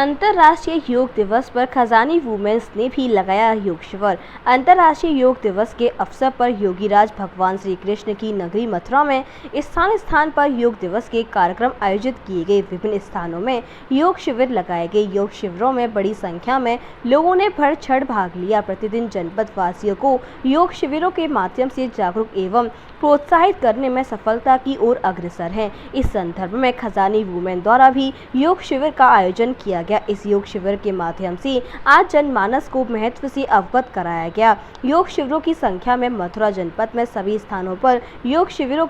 अंतर्राष्ट्रीय योग दिवस पर खजानी वुमेन्स ने भी लगाया योग शिविर। अंतर्राष्ट्रीय योग दिवस के अवसर पर योगीराज भगवान श्री कृष्ण की नगरी मथुरा में स्थान स्थान पर योग दिवस के कार्यक्रम आयोजित किए गए। विभिन्न स्थानों में योग शिविर लगाए गए। योग शिविरों में बड़ी संख्या में लोगों ने बढ़ चढ़ भाग लिया। प्रतिदिन जनपद वासियों को योग शिविरों के माध्यम से जागरूक एवं प्रोत्साहित करने में सफलता की ओर अग्रसर है। इस संदर्भ में खजानी वुमेन द्वारा भी योग शिविर का आयोजन किया गया। इस योग शिविर के माध्यम से आज जनमानस को महत्व से अवगत कराया गया। योग शिविरों की संख्या में मथुरा जनपद में सभी स्थानों पर योग शिविरों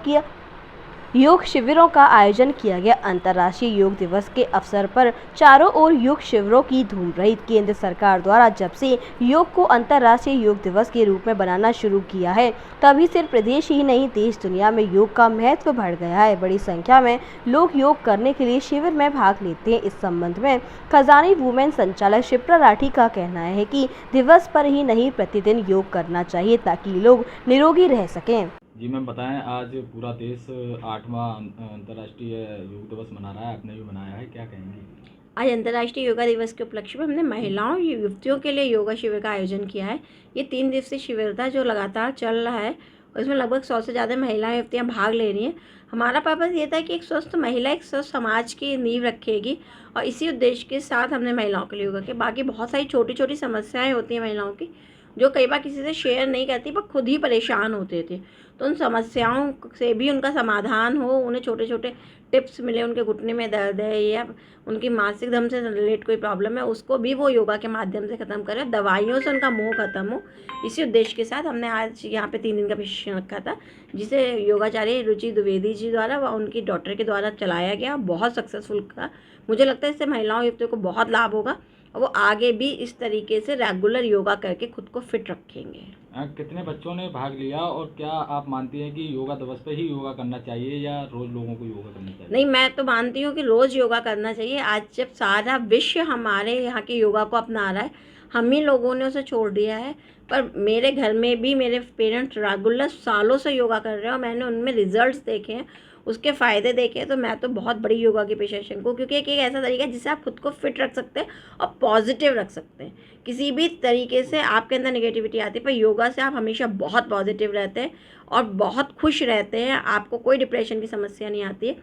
का आयोजन किया गया। अंतर्राष्ट्रीय योग दिवस के अवसर पर चारों ओर योग शिविरों की धूम रही। केंद्र सरकार द्वारा जब से योग को अंतर्राष्ट्रीय योग दिवस के रूप में बनाना शुरू किया है, तभी सिर्फ प्रदेश ही नहीं देश दुनिया में योग का महत्व बढ़ गया है। बड़ी संख्या में लोग योग करने के लिए शिविर में भाग लेते हैं। इस संबंध में खजानी वुमेन संचालक शिप्रा राठी का कहना है कि दिवस पर ही नहीं प्रतिदिन योग करना चाहिए ताकि लोग निरोगी रह सकें। जी मैम, बताएं, आज पूरा देश 8वां अंतर्राष्ट्रीय योग दिवस मना रहा है, आपने भी मनाया है, क्या कहेंगी? आज अंतर्राष्ट्रीय योगा दिवस के उपलक्ष्य में हमने महिलाओं युवतियों के लिए योगा शिविर का आयोजन किया है। ये 3 दिवसीय शिविर था जो लगातार चल रहा है और इसमें लगभग 100 से ज़्यादा महिलाएं युवतियाँ भाग ले रही हैं। हमारा पर्पज़ ये था कि एक स्वस्थ महिला एक स्वस्थ समाज की नींव रखेगी और इसी उद्देश्य के साथ हमने महिलाओं के लिए योगा किया। बाकी बहुत सारी छोटी छोटी समस्याएँ होती हैं महिलाओं की, जो कई बार किसी से शेयर नहीं करती पर खुद ही परेशान होते थे, तो उन समस्याओं से भी उनका समाधान हो, उन्हें छोटे छोटे टिप्स मिले। उनके घुटने में दर्द है या उनकी मानसिक धर्म से रिलेटेड कोई प्रॉब्लम है, उसको भी वो योगा के माध्यम से ख़त्म करें, दवाइयों से उनका मोह ख़त्म हो। इसी उद्देश्य के साथ हमने आज यहाँ पे 3 दिन का प्रशिक्षण रखा था, जिसे योगाचार्य रुचि द्विवेदी जी द्वारा व उनकी डॉटर के द्वारा चलाया गया। बहुत सक्सेसफुल था। मुझे लगता है इससे महिलाओं युवतियों को बहुत लाभ होगा और वो आगे भी इस तरीके से रेगुलर योगा करके खुद को फिट रखेंगे। कितने बच्चों ने भाग लिया और क्या आप मानती हैं कि योगा दिवस पे ही योगा करना चाहिए या रोज़ लोगों को योगा करना चाहिए? नहीं, मैं तो मानती हूँ कि रोज़ योगा करना चाहिए। आज जब सारा विश्व हमारे यहाँ के योगा को अपना रहा है, हम ही लोगों ने उसे छोड़ दिया है। पर मेरे घर में भी मेरे पेरेंट्स रेगुलर सालों से योगा कर रहे हैं और मैंने उनमें रिजल्ट्स देखे हैं, उसके फ़ायदे देखे। तो मैं तो बहुत बड़ी योगा की पेशेंट हूँ, क्योंकि एक ऐसा तरीका है जिससे आप खुद को फिट रख सकते हैं और पॉजिटिव रख सकते हैं। किसी भी तरीके से आपके अंदर नेगेटिविटी आती है, पर योगा से आप हमेशा बहुत पॉजिटिव रहते हैं और बहुत खुश रहते हैं। आपको कोई डिप्रेशन की समस्या नहीं आती है।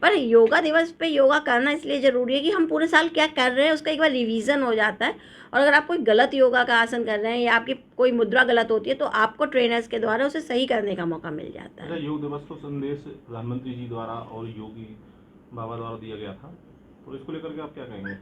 पर योगा दिवस पे योगा करना इसलिए ज़रूरी है कि हम पूरे साल क्या कर रहे हैं उसका एक बार रिवीजन हो जाता है। और अगर आप कोई गलत योगा का आसन कर रहे हैं या आपकी कोई मुद्रा गलत होती है, तो आपको ट्रेनर्स के द्वारा उसे सही करने का मौका मिल जाता है। योग दिवस को संदेश प्रधानमंत्री जी द्वारा और योगी बाबा द्वारा दिया गया था, तो इसको लेकर के आप क्या कहेंगे?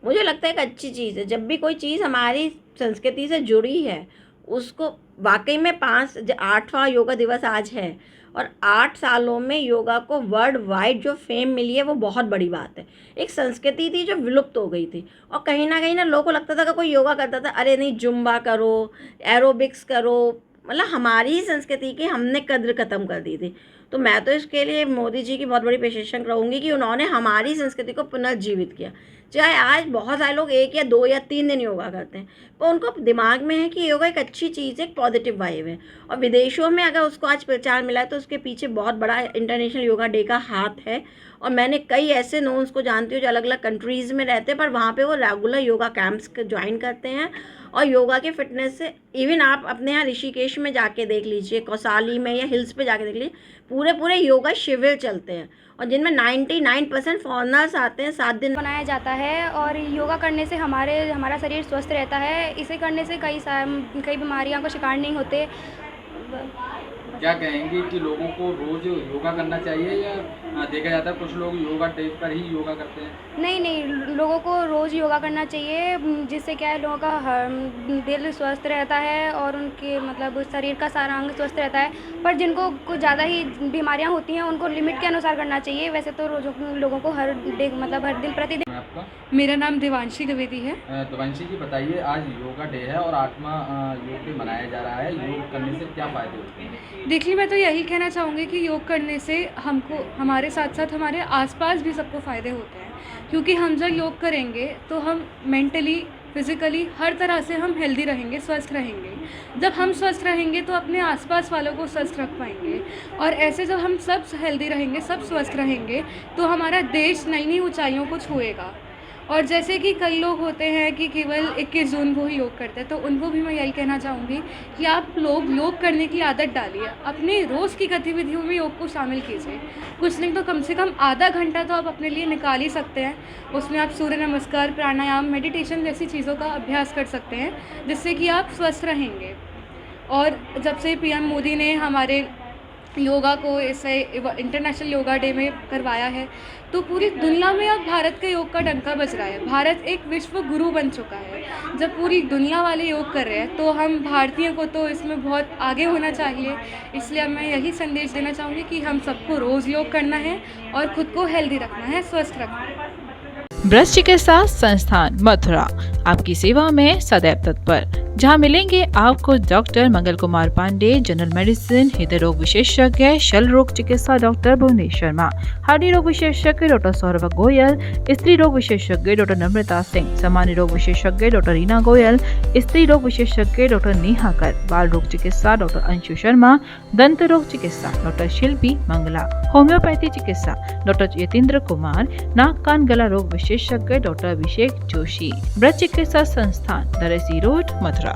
मुझे लगता है एक अच्छी चीज़ है। जब भी कोई चीज़ हमारी संस्कृति से जुड़ी है, उसको वाकई में 8वां योगा दिवस आज है और 8 सालों में योगा को वर्ल्ड वाइड जो फेम मिली है, वो बहुत बड़ी बात है। एक संस्कृति थी जो विलुप्त हो गई थी और कहीं ना लोगों को लगता था कि कोई योगा करता था, अरे नहीं जुम्बा करो, एरोबिक्स करो, मतलब हमारी ही संस्कृति की हमने कद्र ख़त्म कर दी थी। तो मैं तो इसके लिए मोदी जी की बहुत बड़ी प्रशंसा रहूँगी कि उन्होंने हमारी संस्कृति को पुनर्जीवित किया। चाहे आज बहुत सारे लोग 1 या 2 या 3 दिन योगा करते हैं, पर उनको दिमाग में है कि योगा एक अच्छी चीज़ है, एक पॉजिटिव वाइब है। और विदेशों में अगर उसको आज प्रचार मिला है, तो उसके पीछे बहुत बड़ा इंटरनेशनल योगा डे का हाथ है। और मैंने कई ऐसे नोन्स को जानती हूँ जो अलग अलग कंट्रीज़ में रहते हैं, पर वहाँ पे वो रेगुलर योगा कैंप्स ज्वाइन करते हैं और योगा के फिटनेस से इवन आप अपने यहाँ ऋषिकेश में जाके देख लीजिए, कौसाली में या हिल्स पे जाके देख लीजिए, पूरे योगा शिविर चलते हैं और जिनमें 99% फॉरेनर्स आते हैं। 7 दिन मनाया जाता है और योगा करने से हमारा शरीर स्वस्थ रहता है। इसे करने से कई बीमारियों का शिकार नहीं होते। क्या कहेंगे कि लोगों को रोज़ योगा करना चाहिए या देखा जाता है कुछ लोग योगा डे पर ही योगा करते हैं? नहीं, लोगों को रोज़ योगा करना चाहिए, जिससे क्या है लोगों का दिल स्वस्थ रहता है और उनके मतलब शरीर का सारा अंग स्वस्थ रहता है। पर जिनको कुछ ज़्यादा ही बीमारियां होती हैं, उनको लिमिट के अनुसार करना चाहिए। वैसे तो लोगों को हर दिन प्रतिदिन। आपका? मेरा नाम देवांशी द्विवेदी है। देवांशी जी, बताइए, आज योगा डे है और 8वां योग डे मनाया जा रहा है। योग करने से क्या फ़ायदे होते हैं? देखिए, मैं तो यही कहना चाहूँगी कि योग करने से हमको हमारे साथ साथ हमारे आसपास भी सबको फ़ायदे होते हैं, क्योंकि हम जब योग करेंगे तो हम मेंटली, फिज़िकली हर तरह से हम हेल्दी रहेंगे, स्वस्थ रहेंगे। जब हम स्वस्थ रहेंगे तो अपने आसपास वालों को स्वस्थ रख पाएंगे और ऐसे जब हम सब हेल्दी रहेंगे, सब स्वस्थ रहेंगे, तो हमारा देश नई नई ऊंचाइयों को छुएगा। और जैसे कि कई लोग होते हैं कि केवल 21 जून को ही योग करते हैं, तो उनको भी मैं यही कहना चाहूँगी कि आप लोग योग करने की आदत डालिए, अपने रोज़ की गतिविधियों में योग को शामिल कीजिए। कुछ नहीं तो कम से कम आधा घंटा तो आप अपने लिए निकाल ही सकते हैं। उसमें आप सूर्य नमस्कार, प्राणायाम, मेडिटेशन जैसी चीज़ों का अभ्यास कर सकते हैं, जिससे कि आप स्वस्थ रहेंगे। और जब से पीएम मोदी ने हमारे योगा को ऐसे इंटरनेशनल योगा डे में करवाया है, तो पूरी दुनिया में अब भारत के योग का डंका बज रहा है। भारत एक विश्व गुरु बन चुका है। जब पूरी दुनिया वाले योग कर रहे हैं, तो हम भारतीयों को तो इसमें बहुत आगे होना चाहिए। इसलिए अब मैं यही संदेश देना चाहूँगी कि हम सबको रोज़ योग करना है और खुद को हेल्दी रखना है, स्वस्थ रखना है। ब्रस्ट चिकित्सा संस्थान मथुरा आपकी सेवा में सदैव तत्पर, जहां मिलेंगे आपको डॉक्टर मंगल कुमार पांडे, जनरल मेडिसिन, हृदय रोग विशेषज्ञ, शल रोग चिकित्सा डॉक्टर भुवनेश शर्मा, हार्डी रोग विशेषज्ञ डॉक्टर सौरभ गोयल, स्त्री रोग विशेषज्ञ डॉक्टर नम्रता सिंह, सामान्य रोग विशेषज्ञ डॉक्टर रीना गोयल, स्त्री रोग विशेषज्ञ डॉक्टर नेहा कर, बाल रोग चिकित्सा डॉक्टर अंशु शर्मा, दंत रोग चिकित्सा डॉक्टर शिल्पी मंगला, होम्योपैथी चिकित्सा डॉक्टर यतीन्द्र कुमार, नाक कान गला रोग विशेषज्ञ डॉक्टर अभिषेक जोशी। ब्रस्ट चिकित्सा संस्थान दरसी रोड मथुरा।